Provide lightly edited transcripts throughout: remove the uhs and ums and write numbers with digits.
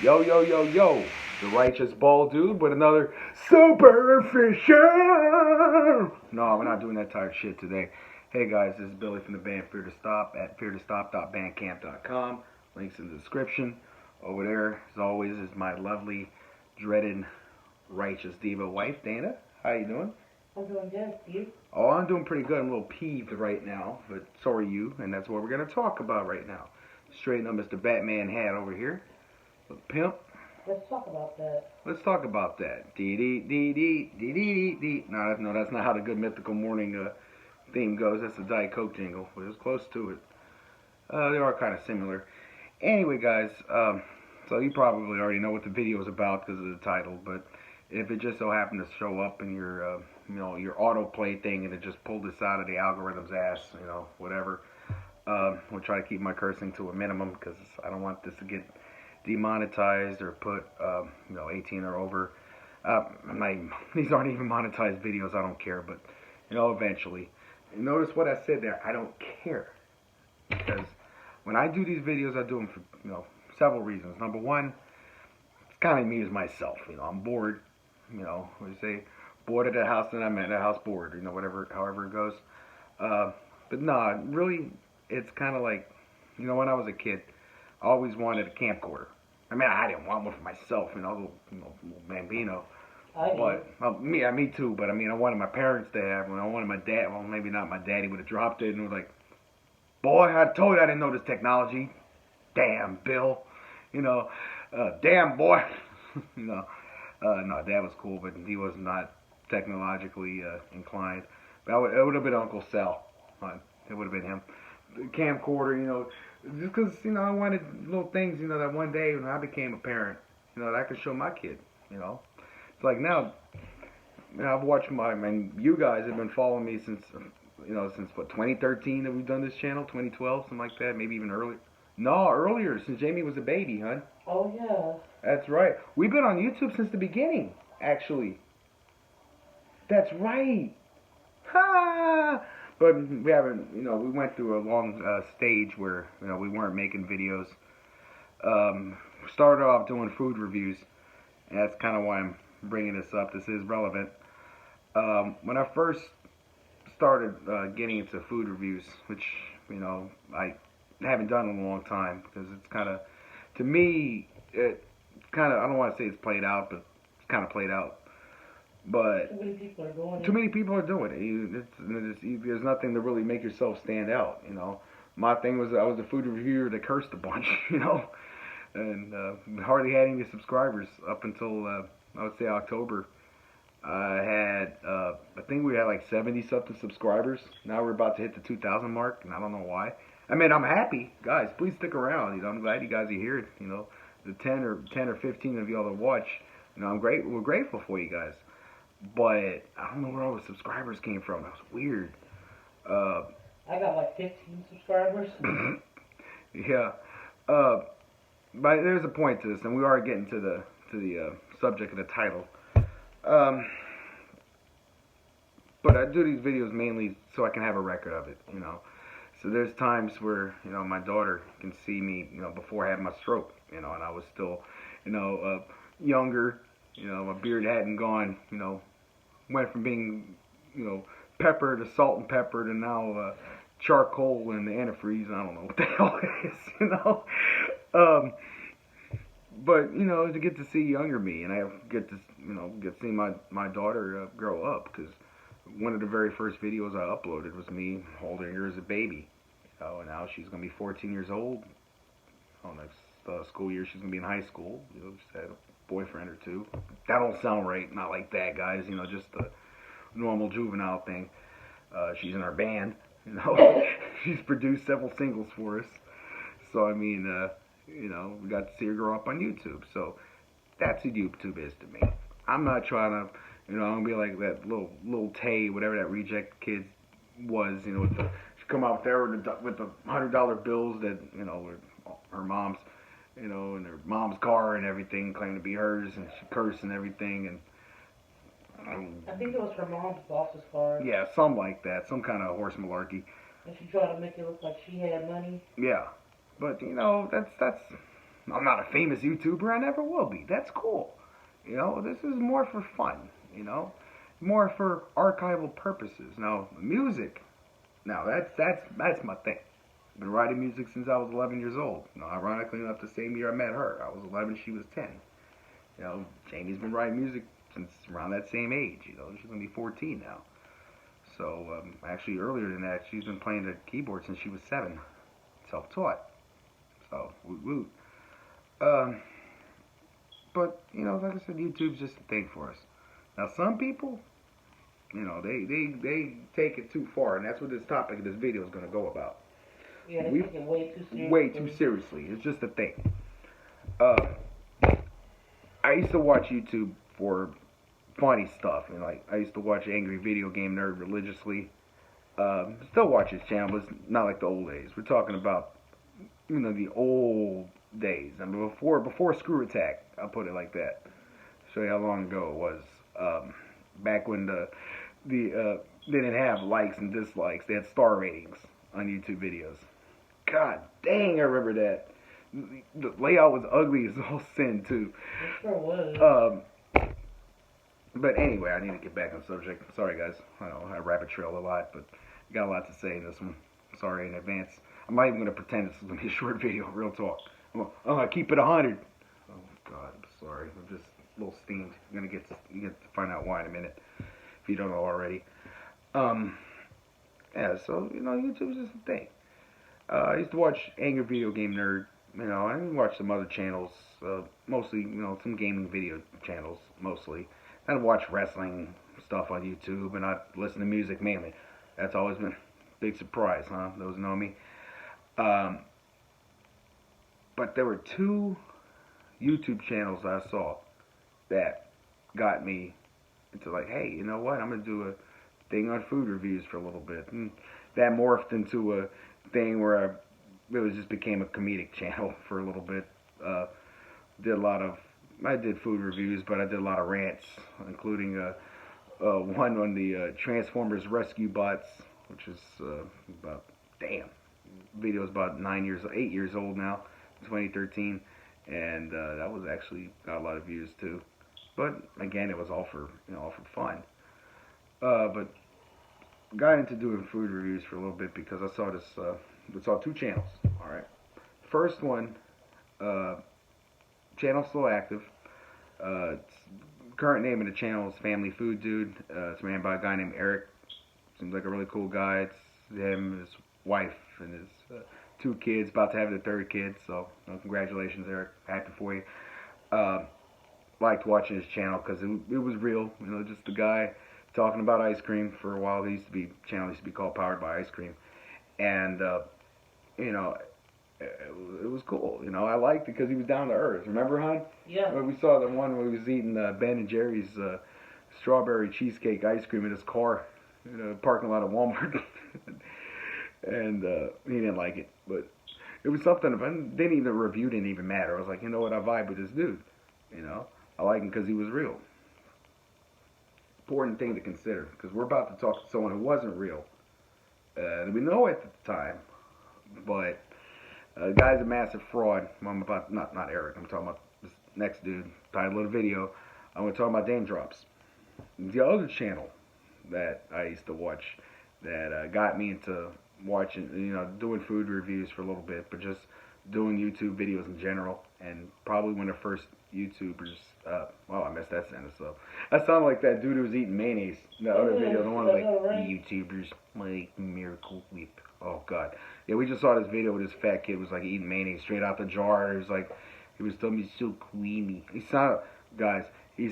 Yo, yo, yo, yo. The righteous bald dude with another superficial. No, we're not doing that tired shit today. Hey guys, this is Billy from the band Fear to Stop at feartostop.bandcamp.com. Links in the description. Over there, as always, is my lovely, dreaded, righteous diva wife, Dana. How you doing? I'm doing good. You? Oh, I'm doing pretty good. I'm a little peeved right now, but so are you, and that's what we're going to talk about right now. Straighten up Mr. Batman hat over here. Pimp. Let's talk about that. Let's talk about that. Dee dee dee dee dee dee dee. No, that's not how the Good Mythical Morning theme goes. That's the Diet Coke jingle, but it's close to it. They are kind of similar. Anyway, guys, so you probably already know what the video is about because of the title, but if it just so happened to show up in your, your autoplay thing and it just pulled this out of the algorithm's ass, whatever, we'll try to keep my cursing to a minimum because I don't want this to get demonetized or put 18 or over. These aren't even monetized videos. I don't care, but eventually. Notice what I said there. I don't care because when I do these videos, I do them for several reasons. Number one, it's kind of me as myself. I'm bored. What do you say? Bored at the house, and I'm at the house bored. However it goes. But no, really, it's kind of like when I was a kid, I always wanted a camcorder. I mean, I didn't want one for myself, little bambino. I do. But me too. But I mean, I wanted my parents to have one. I wanted my dad. Well, maybe not my daddy would have dropped it and was like, "Boy, I told you I didn't know this technology. Damn, Bill. Damn boy." No, Dad was cool, but he was not technologically inclined. But it would have been Uncle Sal. It would have been him. The camcorder, just because, I wanted little things, that one day when I became a parent, that I could show my kid, It's like now, I've watched you guys have been following me since, since what, 2013 that we've done this channel, 2012, something like that, maybe even earlier. No, earlier, since Jamie was a baby, hon. Oh, yeah. That's right. We've been on YouTube since the beginning, actually. That's right. Ha! But we haven't, we went through a long stage where, we weren't making videos. Started off doing food reviews, and that's kind of why I'm bringing this up. This is relevant. When I first started getting into food reviews, which, I haven't done in a long time, because it's kind of, to me, it kind of, I don't want to say it's played out, but it's kind of played out. But too many people are doing it. Too many people are doing it. There's nothing to really make yourself stand out. My thing was I was a food reviewer that cursed a bunch, and hardly had any subscribers up until I would say October. I think we had like 70 something subscribers. Now we're about to hit the 2,000 mark, and I don't know why. I mean, I'm happy, guys. Please stick around. I'm glad you guys are here. The 10 or 15 of y'all that watch. I'm great. We're grateful for you guys. But I don't know where all the subscribers came from. That was weird. I got like 15 subscribers. Yeah. But there's a point to this, and we are getting to the subject of the title. But I do these videos mainly so I can have a record of it. So there's times where my daughter can see me before I had my stroke. And I was still younger. My beard hadn't gone, went from being, pepper to salt and pepper to now charcoal and antifreeze. I don't know what the hell it is, But, to get to see younger me, and I get to, get to see my daughter grow up, because one of the very first videos I uploaded was me holding her as a baby. And now she's going to be 14 years old. Next school year she's going to be in high school. Just had a boyfriend or two. That don't sound right. Not like that, guys. Just the normal juvenile thing. She's in our band. She's produced several singles for us. So I mean, we got to see her grow up on YouTube. So that's what YouTube is to me. I'm not trying to, I'm gonna be like that little Tay, whatever that reject kid was. She come out there with the $100 bills that were her mom's. In her mom's car and everything, claimed to be hers, and she cursed and everything, and I think it was her mom's boss's car. Yeah, something like that, some kind of horse malarkey. And she tried to make it look like she had money. Yeah, but that's I'm not a famous YouTuber. I never will be. That's cool. You know, this is more for fun. You know, more for archival purposes. Now, music. Now that's my thing. Been writing music since I was 11 years old. You know, ironically enough, the same year I met her. I was 11, she was 10. You know, Jamie's been writing music since around that same age. You know, she's gonna be 14 now. So actually, earlier than that, she's been playing the keyboard since she was 7, self-taught. So woot woot. But you know, like I said, YouTube's just a thing for us. Now, some people, you know, they take it too far, and that's what this topic of this video is gonna go about. Yeah, they take it way too seriously. Way too seriously. It's just a thing. I used to watch YouTube for funny stuff. You know, like I used to watch Angry Video Game Nerd religiously. Still watch his channel, but it's not like the old days. We're talking about, you know, the old days. I mean, before Screw Attack. I'll put it like that. Show you how long ago it was. Back when they didn't have likes and dislikes. They had star ratings on YouTube videos. God dang, I remember that. The layout was ugly as all sin too. It sure was. But anyway, I need to get back on subject. Sorry guys, I know I rabbit trailed a lot, but got a lot to say in this one. Sorry in advance. I'm not even gonna pretend this is gonna be a short video. Real talk. I'm gonna keep it 100. Oh God, I'm sorry. I'm just a little steamed. You're gonna get to find out why in a minute if you don't know already. Yeah. So you know, YouTube's just a thing. I used to watch Angry Video Game Nerd. You know, I watch some other channels, mostly, you know, some gaming video channels, mostly. I watch wrestling stuff on YouTube, and I listen to music mainly. That's always been a big surprise, huh? Those who know me. But there were 2 YouTube channels I saw that got me into like, hey, you know what? I'm going to do a thing on food reviews for a little bit. And that morphed into a thing where it just became a comedic channel for a little bit. I did food reviews, but I did a lot of rants, including one on the Transformers Rescue Bots, which is about, video's about 8 years old now, 2013, and that was actually got a lot of views too. But again, it was all for fun. But got into doing food reviews for a little bit because I saw I saw 2 channels. All right, first one, channel still active. Current name of the channel is Family Food Dude. It's ran by a guy named Eric. Seems like a really cool guy. It's him, his wife, and his 2 kids. About to have their 3rd kid. So congratulations, Eric. Happy for you. Liked watching his channel because it was real. You know, just the guy talking about ice cream. For a while, channel used to be called Powered by Ice Cream, and you know, it was cool. You know, I liked it because he was down to earth. Remember, hon? Yeah. When we saw the one where he was eating Ben and Jerry's strawberry cheesecake ice cream in his car in a parking lot of Walmart, and he didn't like it. But it was something. The review didn't even matter. I was like, you know what? I vibe with this dude. You know, I like him because he was real. Important thing to consider because we're about to talk to someone who wasn't real. We know it at the time, but the guy's a massive fraud. I'm about not Eric. I'm talking about this next dude. Title of the video. I'm going to talk about Daym Drops. The other channel that I used to watch that got me into watching, you know, doing food reviews for a little bit, but just doing YouTube videos in general, and probably one of the first YouTubers. I messed that sentence up. I sound like that dude who was eating mayonnaise in the other video. The one like YouTubers like Miracle Whip. Oh God, yeah, we just saw this video with this fat kid was like eating mayonnaise straight out the jar. He was telling me so creamy. He sounded like he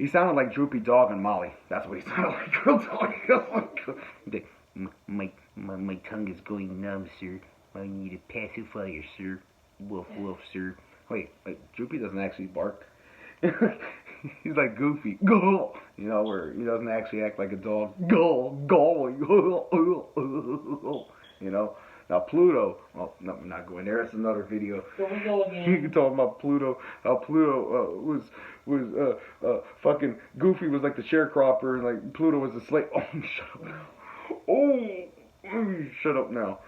sounded like Droopy Dog and Molly. That's what he sounded like. Real talk. My tongue is going numb, sir. I need a pacifier, sir. Woof woof, sir. Wait, Droopy doesn't actually bark. He's like Goofy. Go. You know, where he doesn't actually act like a dog. Go. You know. Now Pluto, well, no, I'm not going there. That's another video. Here we go again. You can talk about Pluto. How Pluto was fucking Goofy was like the sharecropper, and like Pluto was the slave. Oh, shut up now. Oh, shut up now.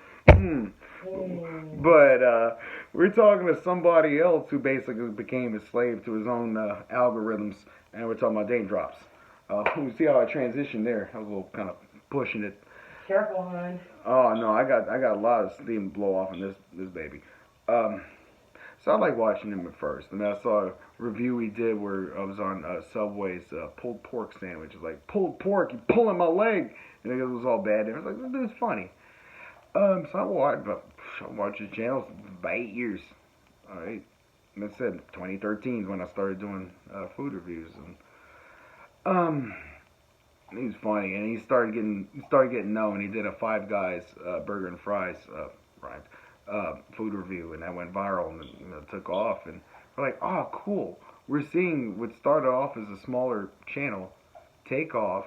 But we're talking to somebody else who basically became a slave to his own algorithms, and we're talking about Daym Drops. You see how I transitioned there? I was a little kind of pushing it. Careful, hon. Oh no, I got a lot of steam to blow off in this baby. So I like watching him at first. I mean, I saw a review he did where I was on Subway's pulled pork sandwich. It was like, pulled pork, you pulling my leg. And it was all bad. And I was like, this dude's funny. So I watched his channel for 8 years. All right. And I said 2013 is when I started doing food reviews. And he was funny. And he started getting known. He did a Five Guys burger and fries food review, and that went viral and took off. And we're like, oh, cool. We're seeing what started off as a smaller channel take off,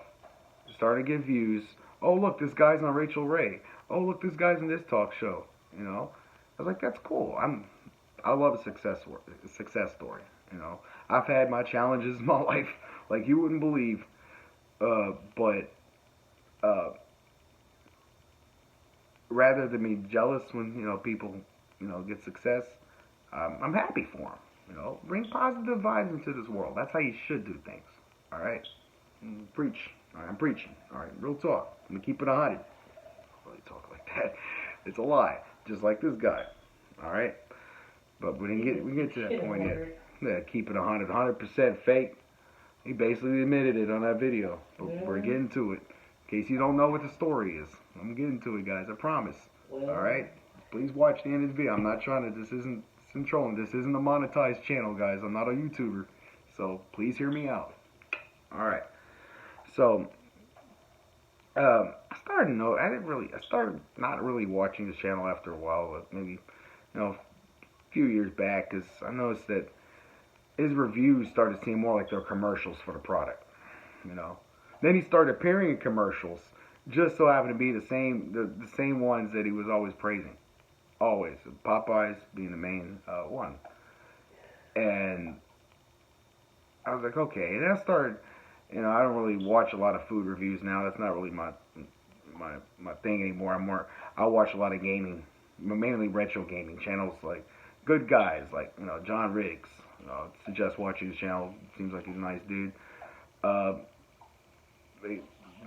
started to get views. Oh, look, this guy's on Rachel Ray. Oh, look, this guy's in this talk show. I was like, that's cool. I love a success story. I've had my challenges in my life like you wouldn't believe, but rather than be jealous when people get success, I'm happy for them. Bring positive vibes into this world. That's how you should do things. All right, preach. All right, I'm preaching. All right, real talk. I'm gonna keep it 100. Really talk like that. It's a lie, just like this guy. All right, but we get to that point yet. Yeah, keep it 100. 100% fake. He basically admitted it on that video. But we're getting to it. In case you don't know what the story is, I'm getting to it, guys. I promise. All right. Please watch the end of the video. I'm not trying to. This isn't trolling. This isn't a monetized channel, guys. I'm not a YouTuber, so please hear me out. All right. So I started not really watching the channel after a while, but maybe a few years back, because I noticed that his reviews started seeming more like they're commercials for the product. Then he started appearing in commercials, just so happened to be the same ones that he was always praising. Always. Popeyes being the main one. And I was like, okay. And then I started, I don't really watch a lot of food reviews now. That's not really my thing anymore. I watch a lot of gaming, mainly retro gaming channels, like good guys, like, John Riggs. I suggest watching his channel. Seems like he's a nice dude.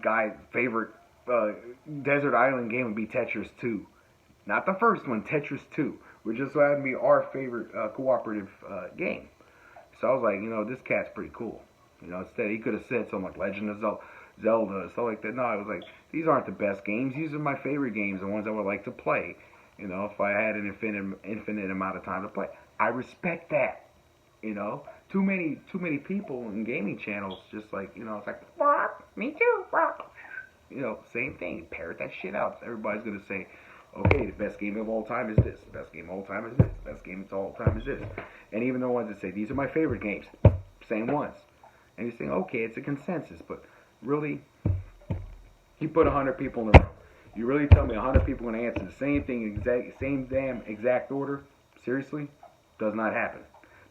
Guy's favorite desert island game would be Tetris 2. Not the first one, Tetris 2, which just so happened to be our favorite cooperative game. So I was like, this cat's pretty cool. Instead he could have said something like Legend of Zelda, stuff like that. No, I was like, these aren't the best games. These are my favorite games, the ones I would like to play. If I had an infinite amount of time to play. I respect that. Too many people in gaming channels just like, it's like, me too, same thing. Parrot that shit out. Everybody's gonna say, okay, the best game of all time is this. The best game of all time is this. The best game of all time is this. And even the ones that say, these are my favorite games, same ones. And you're saying, okay, it's a consensus, but really, you put 100 people in the room. You really tell me 100 people are gonna answer the same thing, same damn exact order? Seriously? Does not happen.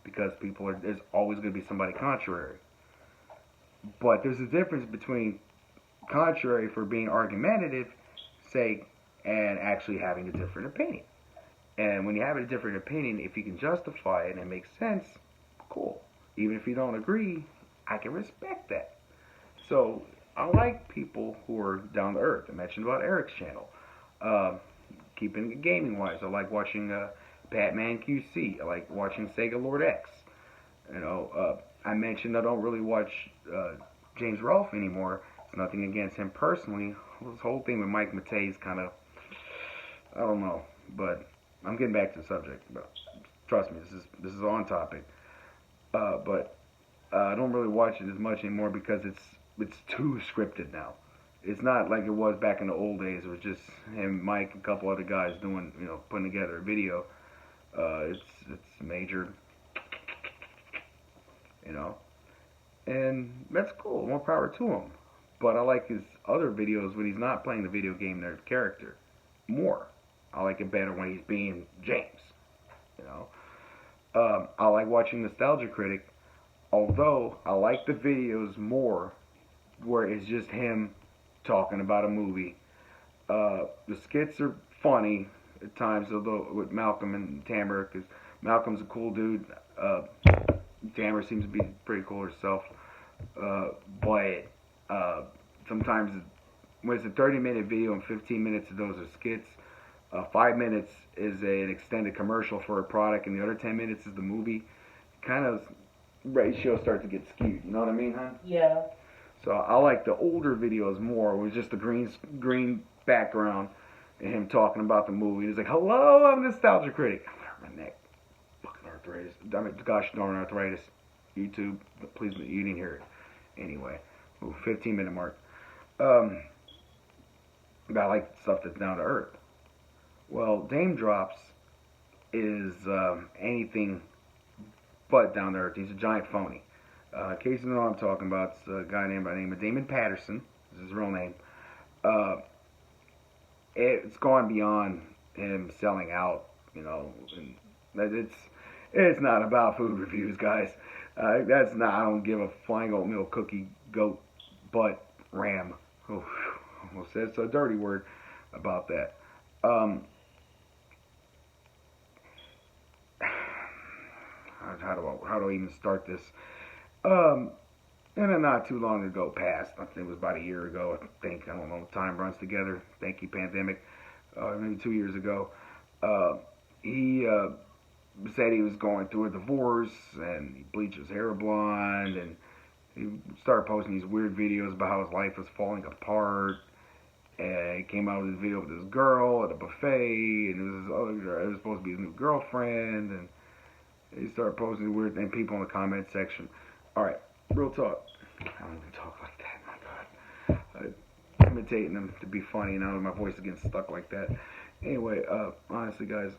Because there's always going to be somebody contrary. But there's a difference between contrary for being argumentative, say, and actually having a different opinion. And when you have a different opinion, if you can justify it and it makes sense, cool. Even if you don't agree, I can respect that. So I like people who are down to earth. I mentioned about Eric's channel. Keeping it gaming wise, I like watching Batman QC. I like watching Sega Lord X. I mentioned I don't really watch James Rolfe anymore. It's nothing against him personally. This whole thing with Mike Matei is kind of, I don't know. But I'm getting back to the subject. But trust me, this is on topic. But I don't really watch it as much anymore because it's too scripted now. It's not like it was back in the old days. It was just him, Mike, and a couple other guys doing, putting together a video. It's major, and that's cool. More power to him. But I like his other videos when he's not playing the video game, their character, more. I like it better when he's being James. I like watching Nostalgia Critic, although I like the videos more where it's just him talking about a movie. The skits are funny. at times, although with Malcolm and Tamara, because Malcolm's a cool dude. Tamara seems to be pretty cool herself. But sometimes when it's a 30-minute video and 15 minutes of those are skits, 5 minutes is an extended commercial for a product, and the other 10 minutes is the movie. Kind of ratio starts to get skewed. You know what I mean, huh? Yeah. So I like the older videos more, with just the green background and him talking about the movie. He's like, "Hello, I'm a nostalgia critic." My neck, fucking arthritis. I mean, gosh darn arthritis. YouTube, please, you didn't hear it. Anyway, 15-minute mark. But I like stuff that's down to earth. Well, Daym Drops is anything but down to earth. He's a giant phony. In case you know what I'm talking about, it's a guy named by the name of Damon Patterson. This is his real name. It's gone beyond him selling out, you know. And it's not about food reviews, guys. That's not. I don't give a flying oatmeal cookie goat butt ram. Oh, almost said it's a dirty word about that. How do I even start this? And not too long ago passed. I think it was about a year ago. I think, I don't know. Time runs together. Thank you, pandemic. Maybe 2 years ago. He said he was going through a divorce, and he bleached his hair blonde, and he started posting these weird videos about how his life was falling apart. And he came out with this video with this girl at a buffet, and it was supposed to be his new girlfriend, and he started posting weird things, people in the comment section. Alright, real talk. I don't even talk like that, my God. I'm imitating him to be funny, and now my voice is getting stuck like that. Anyway, honestly, guys,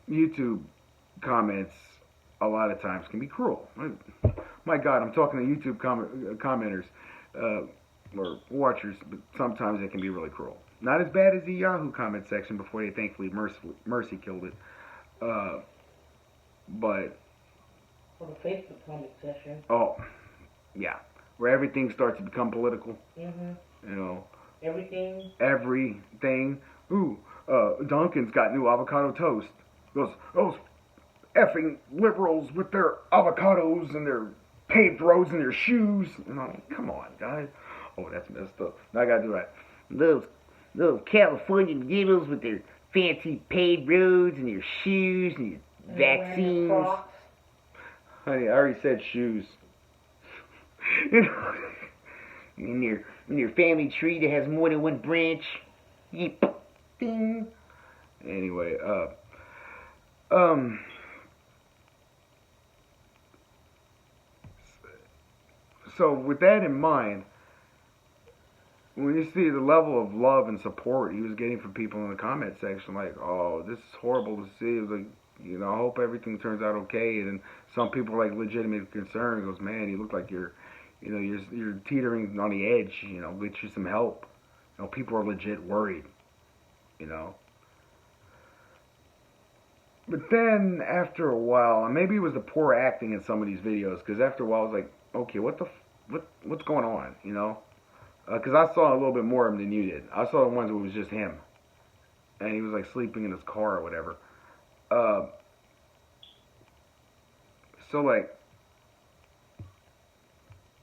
YouTube comments a lot of times can be cruel. My God, I'm talking to YouTube commenters or watchers, but sometimes it can be really cruel. Not as bad as the Yahoo comment section before they thankfully mercy killed it. But Or the Facebook comment section. Oh, yeah, where everything starts to become political. Mhm. You know. Everything. Ooh, Dunkin's got new avocado toast. Those effing liberals with their avocados and their paved roads and their shoes. You know, come on, guys. Oh, that's messed up. Now I gotta do that. Those California liberals with their fancy paved roads and their shoes and their vaccines. Honey, I already said shoes. You know, in your family tree that has more than one branch. Ding. Anyway, so with that in mind, when you see the level of love and support he was getting from people in the comment section, like, "Oh, this is horrible to see," it was like, you know, "I hope everything turns out okay." And then some people are like legitimate concern. Goes, "Man, you look like you're teetering on the edge. You know, get you some help." You know, people are legit worried. You know. But then after a while, and maybe it was the poor acting in some of these videos, because after a while I was like, okay, what's going on? You know. Because I saw a little bit more of him than you did. I saw the ones where it was just him. And he was like sleeping in his car or whatever. So like,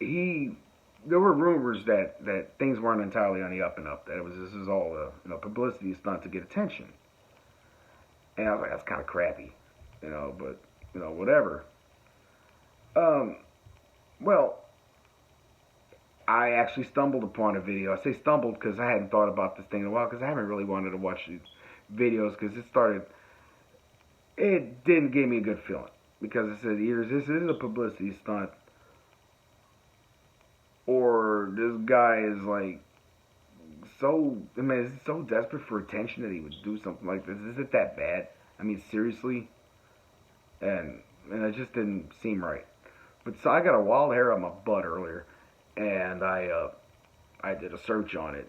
there were rumors that things weren't entirely on the up and up. That this is all a publicity stunt to get attention. And I was like, that's kind of crappy. You know, but, you know, whatever. Well, I actually stumbled upon a video. I say stumbled because I hadn't thought about this thing in a while, because I haven't really wanted to watch these videos, because it didn't give me a good feeling. Because it said either this is a publicity stunt, or this guy is like is so desperate for attention that he would do something like this. Is it that bad? I mean, seriously? And it just didn't seem right. But so I got a wild hair on my butt earlier, and I did a search on it,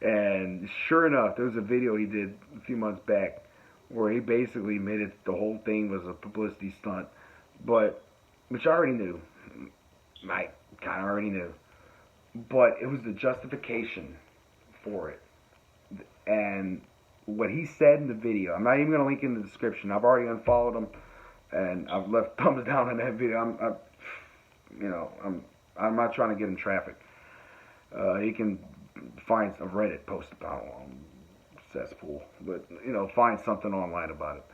and sure enough, there was a video he did a few months back where he basically admitted the whole thing was a publicity stunt, which I already knew. I kind of already knew, but it was the justification for it And what he said in the video, I'm not even going to link in the description. I've already unfollowed him, and I've left thumbs down on that video. I'm not trying to get in traffic. He can find a Reddit post about him, cesspool, but find something online about it.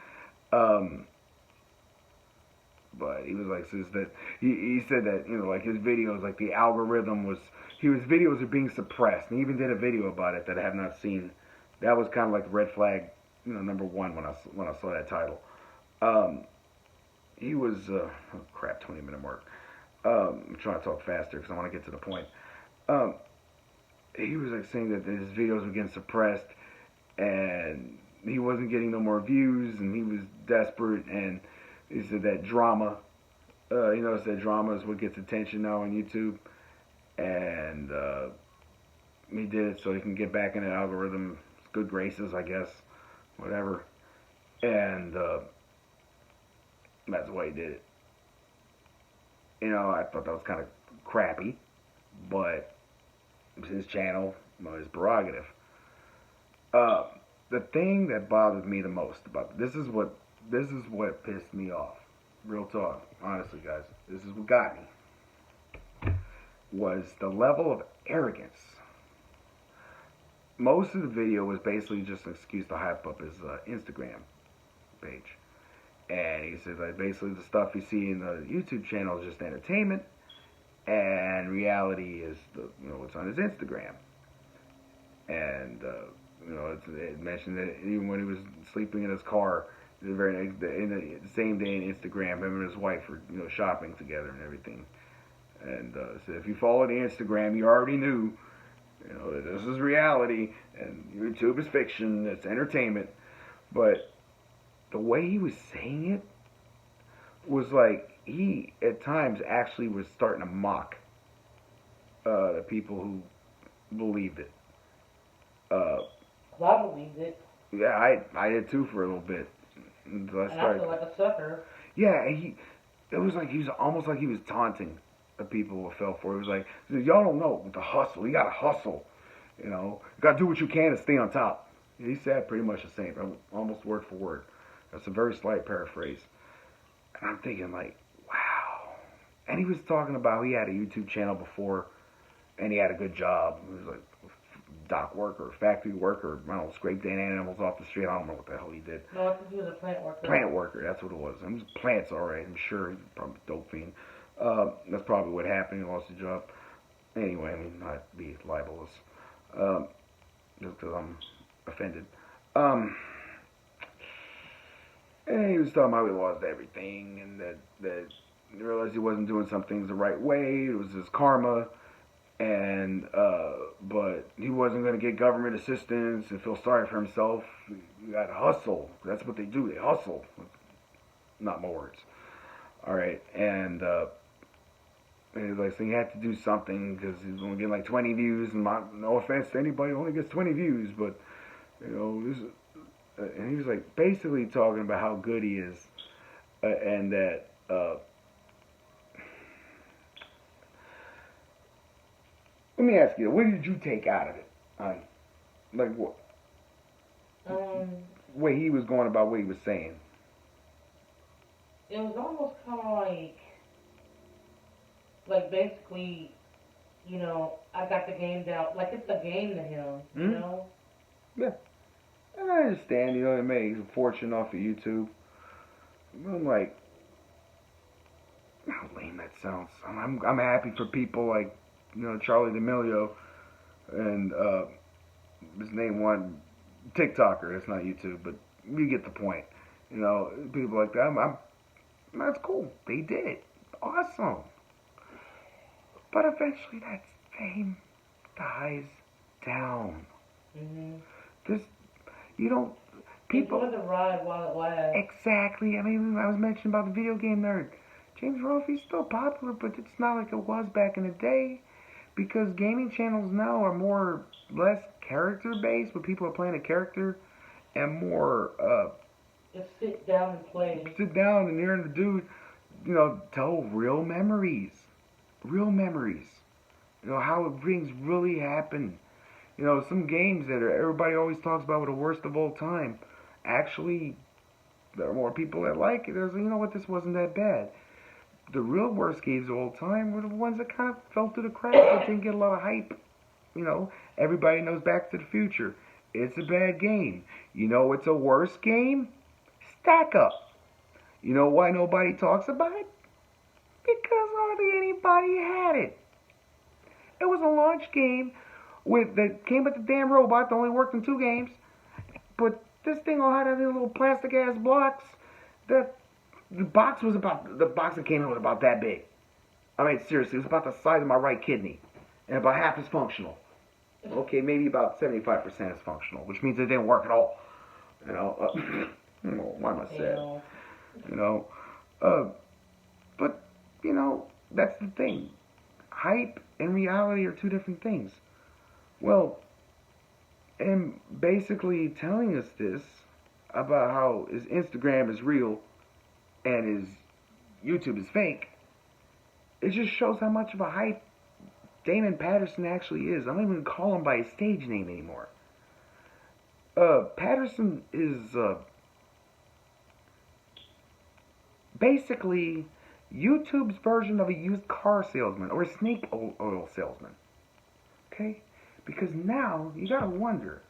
But he was like, says that he said that like his videos, like the algorithm was, his videos are being suppressed, and he even did a video about it that I have not seen. That was kind of like red flag, number one when I saw that title. He was oh crap, 20-minute mark. I'm trying to talk faster because I want to get to the point. He was like saying that his videos were getting suppressed, and he wasn't getting no more views, and he was desperate, and he said that drama, said drama is what gets attention now on YouTube, and he did it so he can get back in the algorithm, good graces, I guess, whatever, and that's why he did it. I thought that was kind of crappy, but it was his channel, his prerogative. The thing that bothered me the most about this is what pissed me off. Real talk, honestly, guys, this is what got me. Was the level of arrogance. Most of the video was basically just an excuse to hype up his Instagram page. And he said that basically the stuff you see in the YouTube channel is just entertainment, and reality is what's on his Instagram. And it mentioned that even when he was sleeping in his car, the very next day, in the same day in Instagram, him and his wife were shopping together and everything. And so if you followed the Instagram, you already knew that this is reality and YouTube is fiction. It's entertainment, but the way he was saying it was like he, at times, actually was starting to mock the people who believed it. I believed it. Yeah, I did too for a little bit. Until I feel like a sucker. Yeah, it was like he was almost like he was taunting the people who fell for it. He was like, y'all don't know the hustle. You gotta hustle. You gotta do what you can to stay on top. He said pretty much the same, almost word for word. That's a very slight paraphrase. And I'm thinking like, wow. And he was talking about he had a YouTube channel before, and he had a good job. He was like dock worker, factory worker, I don't know, scraped dead animals off the street. I don't know what the hell he did. No, I think he was a plant worker. Plant worker, that's what it was. And it was plants, all right. I'm sure he's probably a dope fiend. That's probably what happened. He lost his job. Anyway, I mean, not be libelous. Just because I'm offended. And he was talking about he lost everything, and that he realized he wasn't doing some things the right way. It was his karma, and but he wasn't going to get government assistance and feel sorry for himself. You got to hustle. That's what they do. They hustle. Not my words. All right, and he was like, so he had to do something because he was only getting like 20 views. And no offense to anybody who only gets 20 views, but this. And he was like basically talking about how good he is, and that let me ask you, what did you take out of it? Like what? Where he was going about what he was saying. It was almost kind of like basically, I got the game down. Like it's a game to him, you know? Yeah. I understand, he made a fortune off of YouTube. I'm like, how lame that sounds. I'm happy for people like, Charlie D'Amelio and his name one TikToker. It's not YouTube, but you get the point. People like that. That's cool. They did it. Awesome. But eventually that fame dies down. People enjoy the ride while it lasts. Exactly. I mean, I was mentioning about the video game nerd. James Rolfe's still popular, but it's not like it was back in the day, because gaming channels now are less character based, but people are playing a character, and more just sit down and play. Sit down and hearing the dude, tell real memories, how things really happened. You know, some games that everybody always talks about were the worst of all time. Actually, there are more people that like it. There's, you know what, this wasn't that bad. The real worst games of all time were the ones that kind of fell through the cracks that didn't get a lot of hype. You know, everybody knows Back to the Future. It's a bad game. You know it's a worse game? Stack Up. You know why nobody talks about it? Because hardly anybody had it. It was a launch game that came with the damn robot that only worked in 2 games. But this thing all had these little plastic ass blocks. The box that came in was about that big. I mean, seriously, it was about the size of my right kidney, and about half as functional. Okay, maybe about 75% is functional, which means it didn't work at all. You know, why am I sad? You know, but you know, that's the thing. Hype and reality are 2 different things. Well, and basically telling us this about how his Instagram is real and his YouTube is fake, it just shows how much of a hype Damon Patterson actually is. I don't even call him by his stage name anymore. Patterson is basically YouTube's version of a used car salesman or a snake oil salesman. Okay? Because now you gotta wonder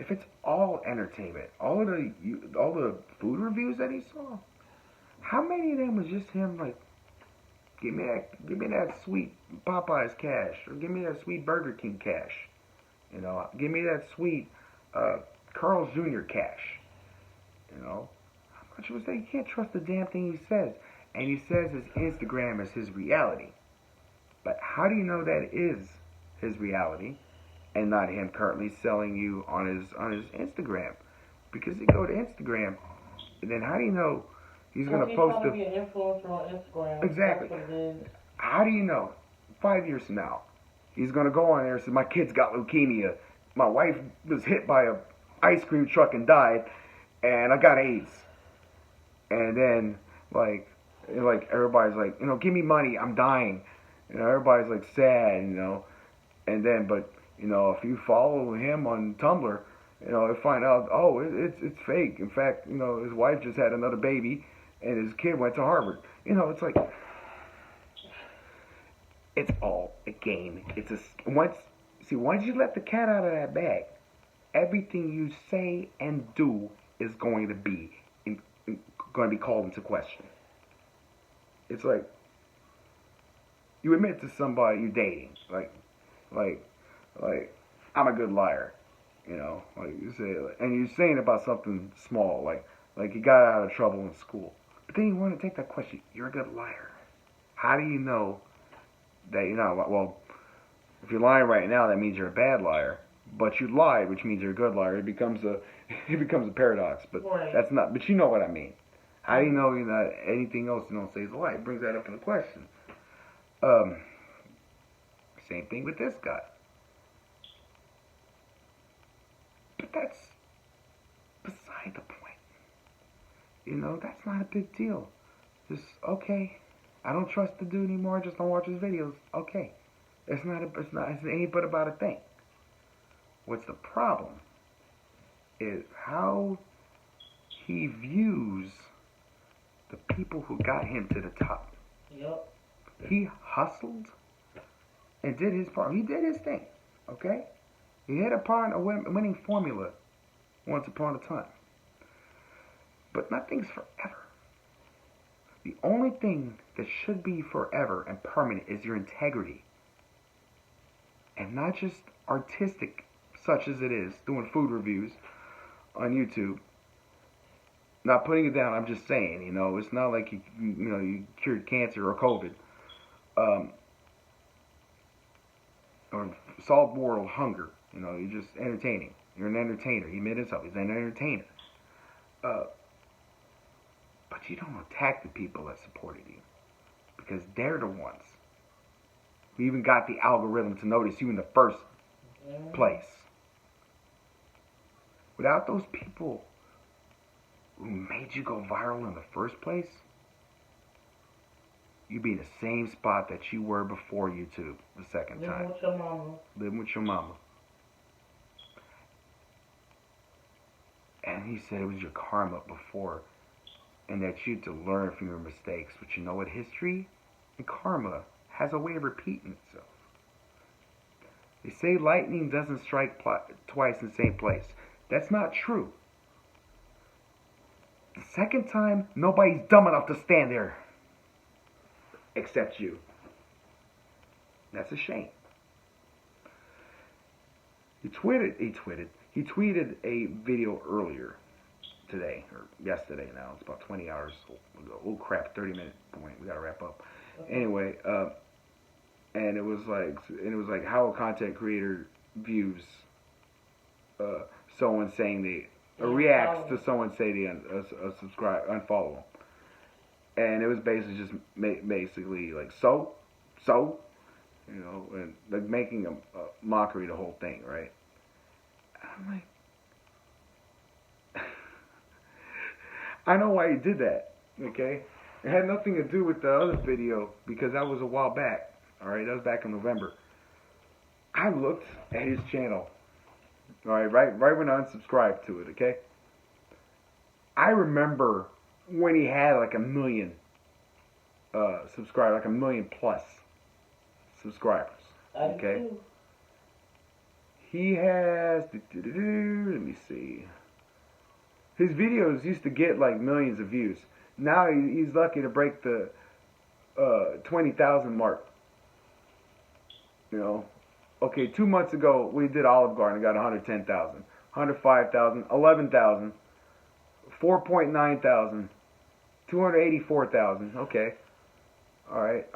if it's all entertainment, all the food reviews that he saw. How many of them was just him like, give me that sweet Popeyes cash, or give me that sweet Burger King cash, you know, give me that sweet Carl's Jr. cash, you know. How much was that? You can't trust the damn thing he says, and he says his Instagram is his reality. But how do you know that is his reality, and not him currently selling you on his Instagram? Because you go to Instagram, and then how do you know? He's going to post to be an influencer on Instagram. Exactly. How do you know? 5 years from now, he's going to go on there and say, my kid's got leukemia. My wife was hit by a ice cream truck and died, and I got AIDS. And then, like everybody's like, you know, give me money, I'm dying. You know, everybody's like sad, you know. And then, but, you know, if you follow him on Tumblr, you know, you find out, oh, it's fake. In fact, you know, his wife just had another baby, and his kid went to Harvard. You know, it's like, it's all a game. Once you let the cat out of that bag, everything you say and do is going to be called into question. It's like you admit to somebody you're dating, like I'm a good liar, you know, like you say, and you're saying about something small, like you got out of trouble in school. But then you want to take that question, you're a good liar. How do you know that you're not? Well, if you're lying right now, that means you're a bad liar. But you lied, which means you're a good liar. It becomes a paradox. But right. That's not. But you know what I mean. How do you know you're not anything else you don't say is a lie? It brings that up in the question. Same thing with this guy. But that's beside the point. You know, that's not a big deal. Just, okay, I don't trust the dude anymore, just don't watch his videos. Okay. It's ain't but about a thing. What's the problem is how he views the people who got him to the top. Yep. He hustled and did his part. He did his thing, okay? He hit upon a winning formula once upon a time. But nothing's forever. The only thing that should be forever and permanent is your integrity. And not just artistic, such as it is, doing food reviews on YouTube. Not putting it down, I'm just saying, you know, it's not like you cured cancer or COVID. Or solved world hunger. You know, you're just entertaining. You're an entertainer. He made himself. He's an entertainer. But you don't attack the people that supported you. Because they're the ones who even got the algorithm to notice you in the first place. Without those people who made you go viral in the first place, you'd be in the same spot that you were before YouTube the second time. Living with your mama. Living with your mama. And he said it was your karma before, and that you had to learn from your mistakes. But you know what? History and karma has a way of repeating itself. They say lightning doesn't strike twice in the same place. That's not true. The second time, nobody's dumb enough to stand there except you. That's a shame. He tweeted a video earlier today, or yesterday now. It's about 20 hours ago. Oh crap, 30-minute point. We gotta wrap up. Anyway, and it was like how a content creator views someone saying they reacts to someone say they unfollow them. And it was basically just basically like so, you know, and like making a mockery of the whole thing, right? I'm like, I know why he did that, okay? It had nothing to do with the other video because that was a while back, all right? That was back in November. I looked at his channel, all right, right when I unsubscribed to it, okay? I remember when he had like 1 million subscribers, like 1 million plus subscribers, okay? He has, let me see. His videos used to get like millions of views. Now he's lucky to break the 20,000 mark. You know, okay, 2 months ago we did Olive Garden, got 110,000, 105,000, 11,000, 4.9 thousand, 284,000. Okay, all right.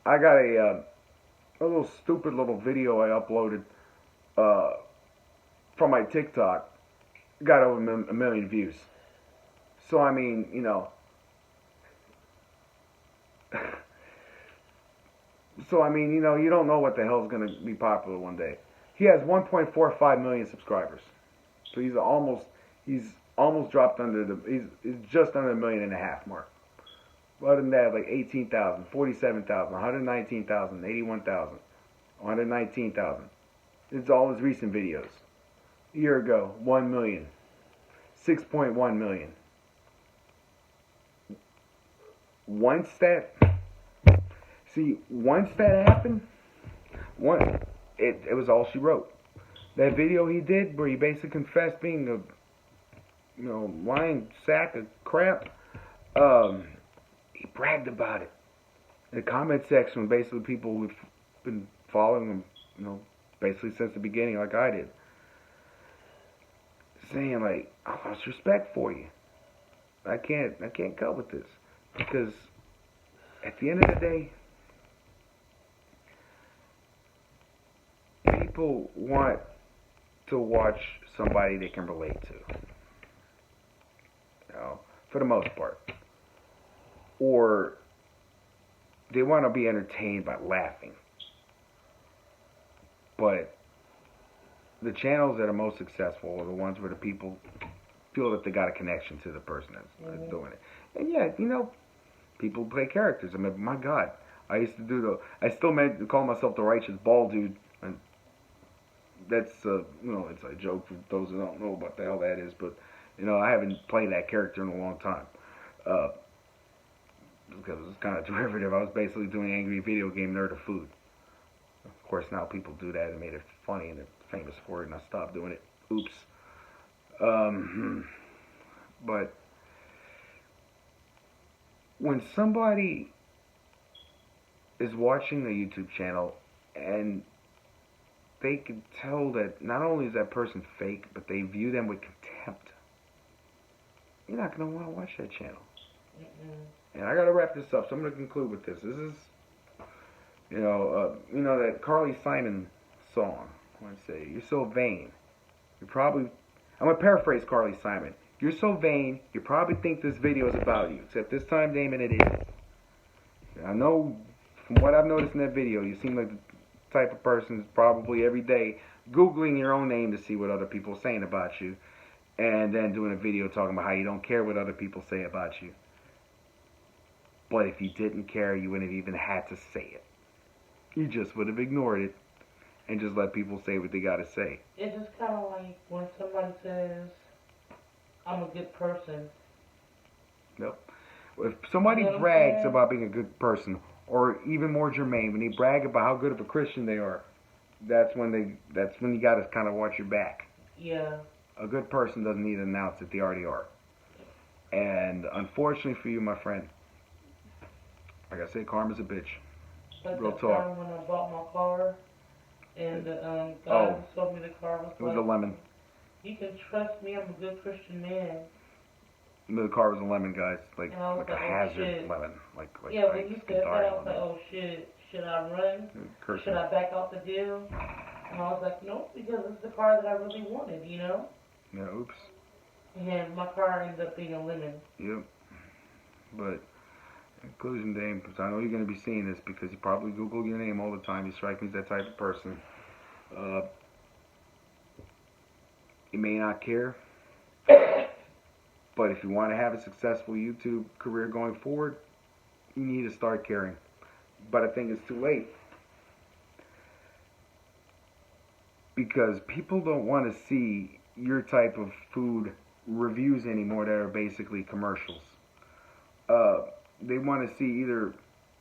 I got a little stupid little video I uploaded from my TikTok. Got over 1 million views. So I mean, you know. So I mean, you know, you don't know what the hell's gonna be popular one day. He has 1.45 million subscribers. So he's almost dropped under he's just under 1.5 million mark. Other than that, like 18,000, 47,000, 119,000, 81,000, 119,000. It's all his recent videos. A year ago, 1 million, 6.1 million. Once that happened, it was all she wrote. That video he did where he basically confessed being a lying sack of crap, he bragged about it. In the comment section, basically people who've been following him, basically since the beginning, like I did, saying like, I lost respect for you. I can't go with this because at the end of the day, people want to watch somebody they can relate to. For the most part. Or they want to be entertained by laughing. But the channels that are most successful are the ones where the people feel that they got a connection to the person that's doing it. And yeah, people play characters. I mean, my God, I used to I still call myself the righteous bald dude. And that's, it's a joke for those who don't know what the hell that is. But, I haven't played that character in a long time. Because it's kind of derivative. I was basically doing angry video game nerd of food. Of course, now people do that and made it funny and they're famous for it, and I stopped doing it. Oops. But when somebody is watching a YouTube channel and they can tell that not only is that person fake, but they view them with contempt, you're not going to want to watch that channel. And I got to wrap this up, so I'm going to conclude with this. This is, that Carly Simon song. I want to say, you're so vain. I'm going to paraphrase Carly Simon. You're so vain, you probably think this video is about you. Except this time, Damon, it is. I know, from what I've noticed in that video, you seem like the type of person who's probably every day Googling your own name to see what other people are saying about you. And then doing a video talking about how you don't care what other people say about you. But if you didn't care, you wouldn't have even had to say it. You just would have ignored it and just let people say what they gotta say. It's just kind of like when somebody says, I'm a good person. Yep. If somebody You know what I'm brags saying? about being a good person, or even more germane, when they brag about how good of a Christian they are, that's when you gotta kind of watch your back. Yeah. A good person doesn't need to announce that they already are. And unfortunately for you, my friend, like I said, karma's a bitch. Like Real that talk. time when I bought my car, and the guy Oh, who sold me the car was it was like, a lemon. you can trust me, I'm a good Christian man. The car was a lemon, guys. Like And I was a like, oh hazard shit. lemon. Like Yeah, when I you can said die that, I was on like, it. oh shit, should I run? Cursing. Should I back out the deal? And I was like, nope, because it's the car that I really wanted, you know? Yeah, oops. And my car ended up being a lemon. Yep. But in conclusion, Dame, because I know you're going to be seeing this because you probably Google your name all the time. You strike me as that type of person. Uh, you may not care, but if you want to have a successful YouTube career going forward, you need to start caring. But I think it's too late. Because people don't want to see your type of food reviews anymore that are basically commercials. They want to see either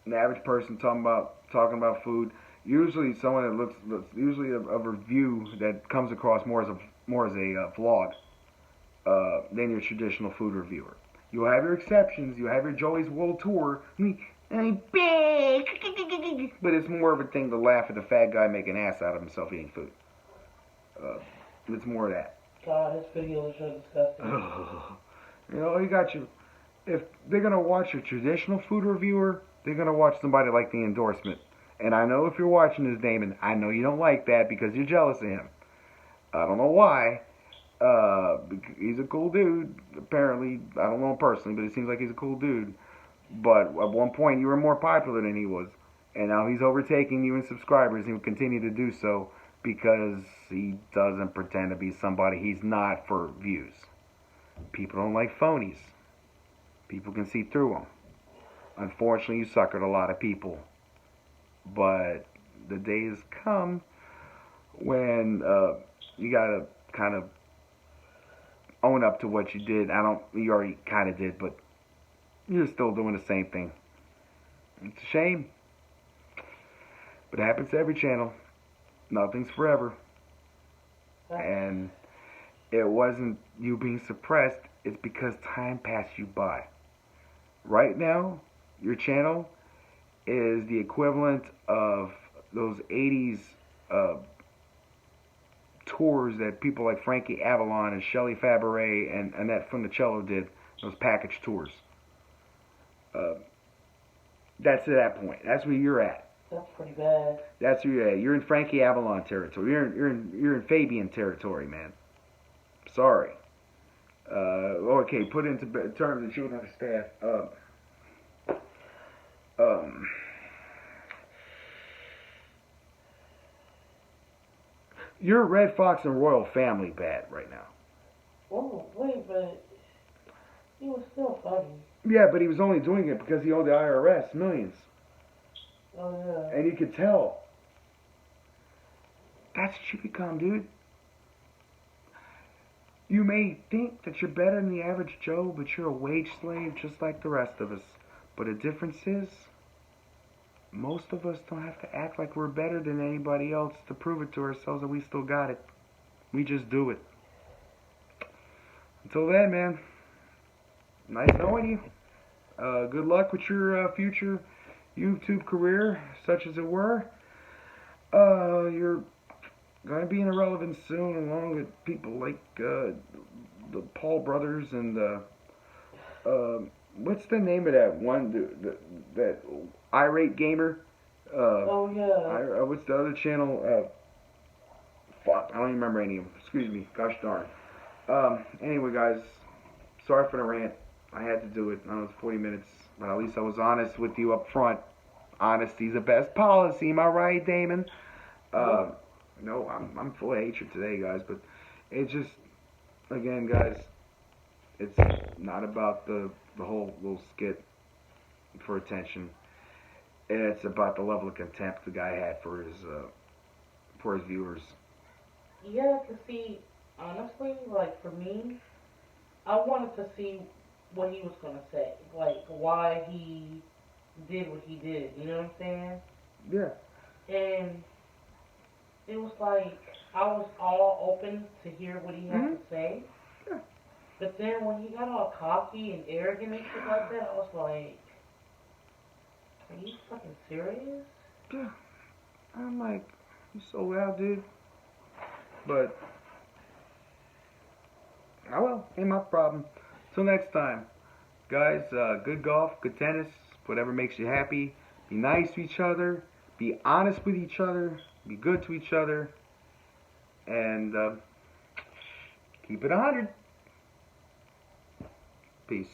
an average person talking about food. Usually, someone that looks usually a review that comes across more as a vlog than your traditional food reviewer. You'll have your exceptions. You have your Joey's World Tour. I'm big, but it's more of a thing to laugh at the fat guy making an ass out of himself eating food. It's more of that. God, his videos are disgusting. You know, you got you. If they're gonna watch a traditional food reviewer, they're gonna watch somebody like the endorsement. And I know if you're watching this, Damon, I know you don't like that because you're jealous of him. I don't know why. He's a cool dude. Apparently, I don't know him personally, but it seems like he's a cool dude. But at one point, you were more popular than he was, and now he's overtaking you in subscribers. He will continue to do so because he doesn't pretend to be somebody he's not for views. People don't like phonies. People can see through them. Unfortunately, you suckered a lot of people. But the days come when you gotta kind of own up to what you did. You already kind of did, but you're still doing the same thing. It's a shame. But it happens to every channel. Nothing's forever. And it wasn't you being suppressed, it's because time passed you by. Right now, your channel is the equivalent of those 80s tours that people like Frankie Avalon and Shelley Fabaret and Annette Funicello did, those package tours. That's at that point. That's where you're at. That's pretty bad. That's where you're at. You're in Frankie Avalon territory. You're in Fabian territory, man. Sorry. Okay, put into terms that you would understand. You're Red Fox and Royal Family bad right now. Oh, wait, but he was still funny. Yeah, but he was only doing it because he owed the IRS millions. Oh, yeah. And you could tell. That's what you become, dude. You may think that you're better than the average Joe, but you're a wage slave just like the rest of us. But the difference is, most of us don't have to act like we're better than anybody else to prove it to ourselves that we still got it. We just do it. Until then, man, nice knowing you. Good luck with your future YouTube career, such as it were. You're going to be in irrelevance soon, along with people like the Paul brothers and what's the name of that one dude, that irate gamer? Oh, yeah. What's the other channel? Fuck, I don't even remember any of them. Excuse me. Gosh darn. Anyway, guys, sorry for the rant. I had to do it. I know it's 40 minutes, but at least I was honest with you up front. Honesty's the best policy. Am I right, Damon? No, I'm full of hatred today, guys. But it's just, again, guys, it's not about the whole little skit for attention. It's about the level of contempt the guy had for for his viewers. Yeah, to see, honestly, like for me, I wanted to see what he was gonna say, like why he did what he did. You know what I'm saying? Yeah. And it was like I was all open to hear what he had Hmm. to say. Yeah. But then when he got all cocky and arrogant and shit like that, I was like, are you fucking serious? Yeah. I'm like, you so loud, dude. But, oh well, ain't my problem. Till next time, guys, good golf, good tennis, whatever makes you happy. Be nice to each other. Be honest with each other. Be good to each other. And keep it 100. Peace.